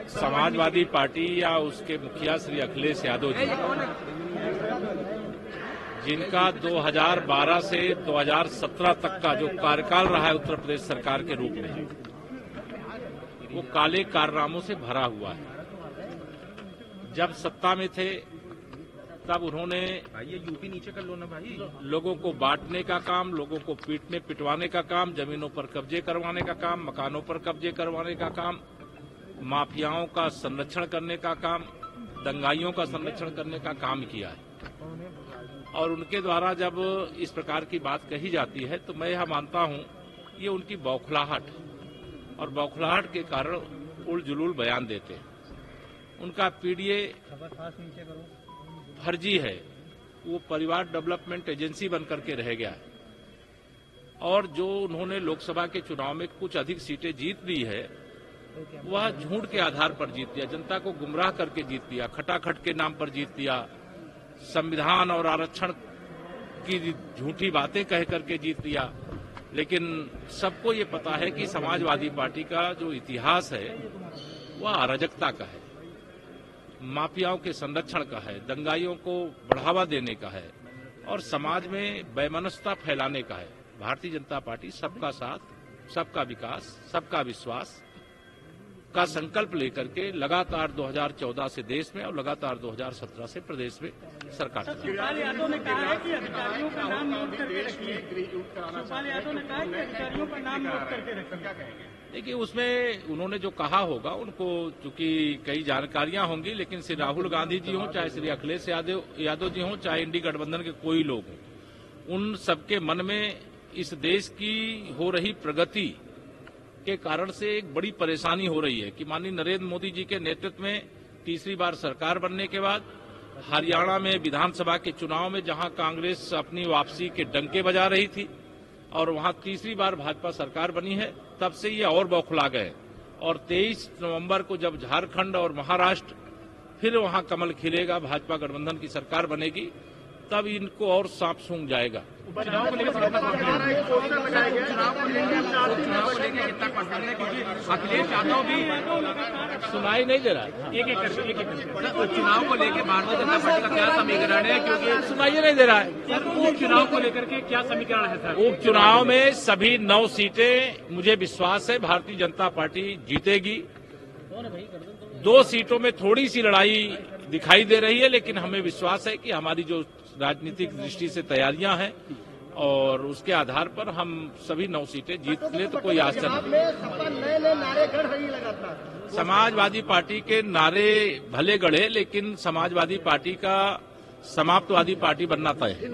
Samajwadi party या उसके मुखिया श्री अखिलेश यादव जी, जिनका 2012 से 2017 तक का जो कार्यकाल रहा है उत्तर प्रदेश सरकार के रूप में, वो काले कारनामों से भरा हुआ है। जब सत्ता में थे तब उन्होंने यूपी नीचे कर लो ना भाई, लोगों को बांटने का काम, लोगों को पीटने पिटवाने का काम, जमीनों पर कब्जे करवाने का काम, मकानों पर कब्जे करवाने का काम, माफियाओं का संरक्षण करने का काम, दंगाइयों का संरक्षण करने का काम किया है। और उनके द्वारा जब इस प्रकार की बात कही जाती है तो मैं यह मानता हूं ये उनकी बौखलाहट, और बौखलाहट के कारण उलझुल बयान देते हैं। उनका पीडीए फर्जी है, वो परिवार डेवलपमेंट एजेंसी बनकर के रह गया है। और जो उन्होंने लोकसभा के चुनाव में कुछ अधिक सीटें जीत ली है, वह झूठ के आधार पर जीत लिया, जनता को गुमराह करके जीत लिया, खटाखट के नाम पर जीत लिया, संविधान और आरक्षण की झूठी बातें कह करके जीत लिया। लेकिन सबको ये पता है कि समाजवादी पार्टी का जो इतिहास है वह अराजकता का है, माफियाओं के संरक्षण का है, दंगाइयों को बढ़ावा देने का है और समाज में वैमनस्यता फैलाने का है। भारतीय जनता पार्टी सबका साथ, सबका विकास, सबका विश्वास का संकल्प लेकर के लगातार 2014 से देश में और लगातार 2017 से प्रदेश में सरकार चला। शिवपाल यादव ने कहा है कि अधिकारियों का नाम नोट करके रखिए। शिवपाल यादव ने कहा कि अधिकारियों का नाम नोट करके रखिए। क्या कहेंगे? देखिए, उसमें उन्होंने जो कहा होगा उनको चूंकि कई जानकारियां होंगी, लेकिन श्री राहुल गांधी जी हों, चाहे श्री अखिलेश यादव जी हों, चाहे इंडी गठबंधन के कोई लोग हों, उन सबके मन में इस देश की हो रही प्रगति के कारण से एक बड़ी परेशानी हो रही है कि माननीय नरेंद्र मोदी जी के नेतृत्व में तीसरी बार सरकार बनने के बाद हरियाणा में विधानसभा के चुनाव में जहां कांग्रेस अपनी वापसी के डंके बजा रही थी और वहां तीसरी बार भाजपा सरकार बनी है, तब से ये और बौखला गए। और 23 नवंबर को जब झारखंड और महाराष्ट्र फिर वहां कमल खिलेगा, भाजपा गठबंधन की सरकार बनेगी, तब इनको और सांप सूंघ जाएगा। चुनाव को लेकर कितना पसंद है, क्योंकि अखिलेश यादव भी सुनाई नहीं दे रहा है। एक चुनाव को लेकर भारतीय जनता पार्टी का क्या समीकरण है, क्योंकि सुनाई नहीं दे रहा है। उपचुनाव को लेकर के क्या समीकरण है सर? उपचुनाव में सभी 9 सीटें मुझे विश्वास है भारतीय जनता पार्टी जीतेगी। 2 सीटों में थोड़ी सी लड़ाई दिखाई दे रही है, लेकिन हमें विश्वास है कि हमारी जो राजनीतिक दृष्टि से तैयारियां हैं और उसके आधार पर हम सभी 9 सीटें जीत ले तो कोई आश्चर्य नहीं। समाजवादी पार्टी के नारे भले गढ़े, लेकिन समाजवादी पार्टी का समाप्तवादी पार्टी बनना तय है।